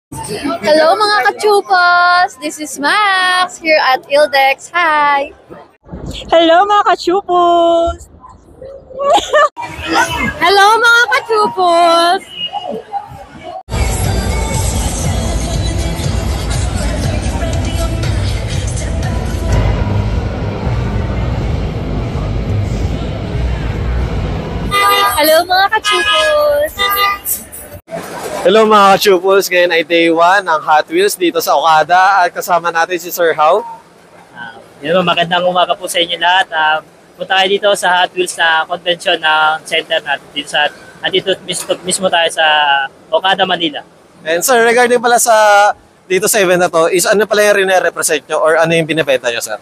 Hello mga kachupos! This is Max here at Ildex. Hi! Hello mga kachupos! Hello mga kachupos! Hello mga kachupos! Hello mga ka-chupos, ngayon ay day 1 ng Hot Wheels dito sa Okada at kasama natin si Sir How. Magandang umaga po sa inyo lahat. Punta kayo dito sa Hot Wheels na convention ng center natin dito mismo tayo sa Okada, Manila. And sir, regarding pala sa dito sa event na to, is ano pala yung rine-represent nyo or ano yung binibenta nyo, sir?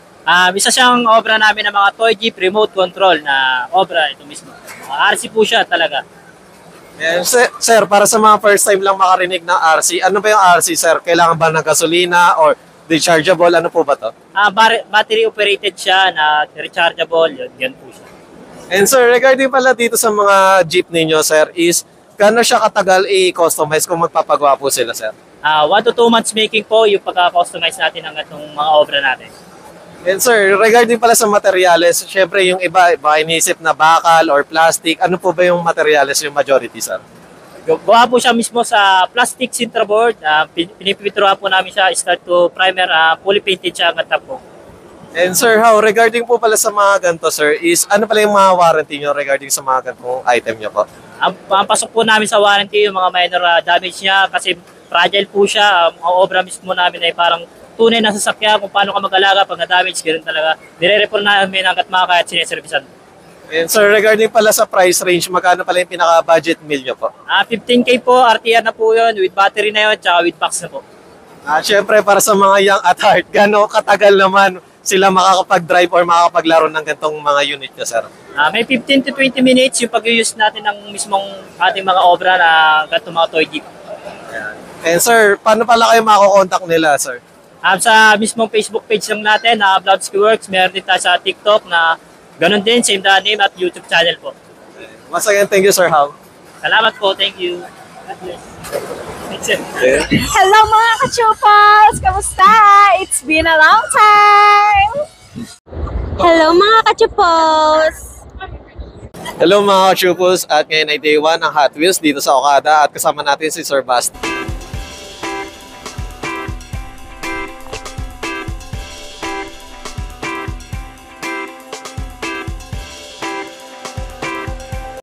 Isa siyang obra namin ng mga Toy Jeep remote control na obra ito mismo. RC po siya talaga. And sir, para sa mga first time lang makarinig ng RC, ano ba yung RC, sir? Kailangan ba ng gasolina or rechargeable? Ano po ba to? Battery operated siya na rechargeable, yan po siya. And sir, regarding pala dito sa mga jeep ninyo, sir, is gaano siya katagal i-customize kung magpapagawa po sila, sir? 1 to 2 months making po yung pagka-customize natin ng itong mga obra natin. And sir, regarding pala sa materials, syempre yung iba iniisip na bakal or plastic. Ano po ba yung materials yung majority, sir? Gawa po siya mismo sa plastic sinter board. Pinipinturuan po namin siya start to primer, fully painted siya hanggang top po. And sir, how regarding po pala sa mga ganito, sir, is ano pala yung mga warranty nyo regarding sa mga ganitong item nyo po? Ang pasok po namin sa warranty yung mga minor damage niya kasi fragile po siya. Ang obra mismo namin ay parang tunay na sasakyan kung paano ka mag-alaga pag na-damage, ganoon talaga. Nire-report namin hanggat makakaya at sineservisan. And sir, regarding pala sa price range, magkano pala yung pinaka-budget meal nyo po? 15K po, RTR na po yun, with battery na yun, tsaka with box na po. Syempre, para sa mga young at heart, gano'ng katagal naman sila makakapag-drive or makakapaglaro ng ganitong mga unit nyo, sir? May 15 to 20 minutes yung pag-use natin ng mismong ating mga obra na ganitong mga toy jeep. And sir, paano pala kayo makakontakt nila, sir? Sa mismong Facebook page lang natin, Vlogsky Works, meron din tayo sa TikTok na ganun din, same the name at YouTube channel po. Once again, thank you, Sir How. Salamat po, thank you. God bless. Hello mga kachupos! Kamusta? It's been a long time! Hello mga kachupos! Hello mga ka-chupos, at ngayon ay day 1 ng Hot Wheels dito sa Okada at kasama natin si Sir Basti.